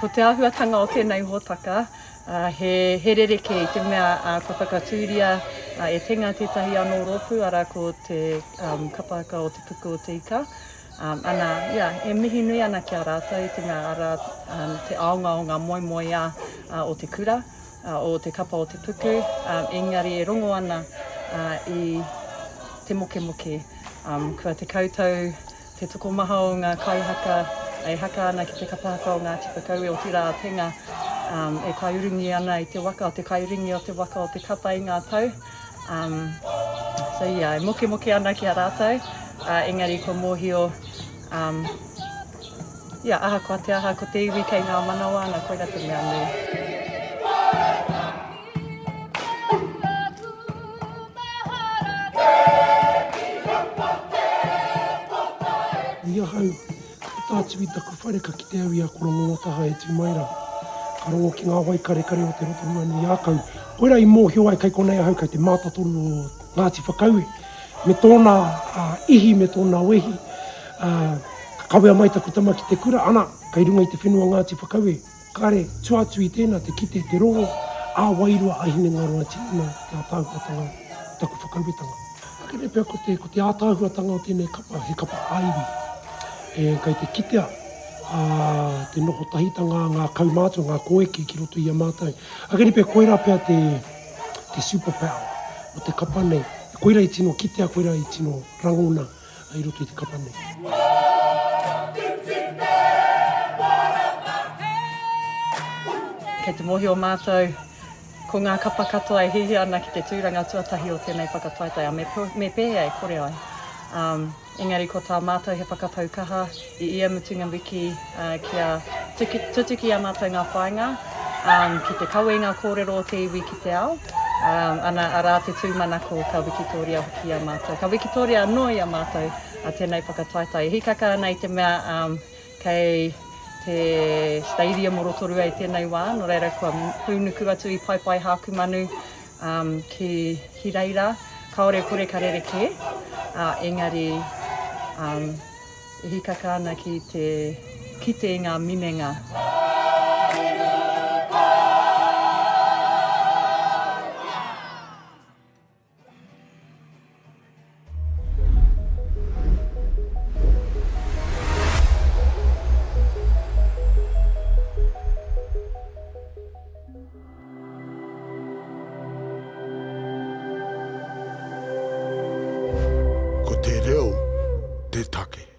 Ko te āhuatanga o tēnei hōtaka, he rereke i te mea ko whakatūria e tenga tētahi anō rōpū, ara ko te kapa haka o te puku o te ika. E mihi nui ana ki a rātou i te mea ara te aonga o ngā moimoia o te kura, o te kapa o te puku, engari e rongo ana i te moke. Kua te koutou, te tukomaha o ngā kaihaka, e haka ana ki te kapa haka o Ngāti Whakaue o tira tenga, e kaiuringi ana i te waka, o te kaiuringi o te waka o te kapa i ngā tau. E moke ana ki a rātou, engari ko mōhio, aha kua te aha ko te iwi kei ngā manawa, ana koira te mea nui. Ia hau, tātiwi taku whareka ki te awi a korongo taha e tū maira. Ka rongo ki ngā wai kare o te rotorua ni ākau. Koira i mōhio ai kai konei ahau kai te mātatoru o Ngāti Whakaue. Me tōna ihi, me tōna wehi. Ka kawea mai taku tama ki te kura. Ana, kai runga i te whenua Ngāti Whakaue. Kare, tuatu i tēnā, te kite, te rongo. A wairua ahine ngā roa tina, te ātāhuatanga, taku whakauetanga. Kere pia ko te ātāhuatanga o tēnei kapa, he kapa aiwi. Kai te kitea, te noho tahitanga, ngā kaumātua, ngā koeke ki roto i a mātai. Kere pia koira pia te superpower o te kapa nei. Koira i tino kitea, koira i tino rangona i roto i te kapa nei. Kei te mohi o mātou, ko ngā kapa katoa e hihi ana ki te tūranga tuatahi o tēnei whakataetae, me pēhea e kore ai. Engari ko tā mātou he whakapaukaha i ia mutunga wiki kia tutuki a mātou ngā whainga, ki te kauenga kōrero o te iwi ki te ao, ana arā te tūmanako ka wikitoria hoki a mātou. Ka wikitoria noi a mātou a tēnei whakataetae. Hikaka nei te mea kei te stadium o rotorua i tēnei wā, no reira kua pūnuku atu i pai hāku manu ki Hireira, kaore kore ka rereke, engari hikaka ana ki te ngā minenga. Ko te reo, te take.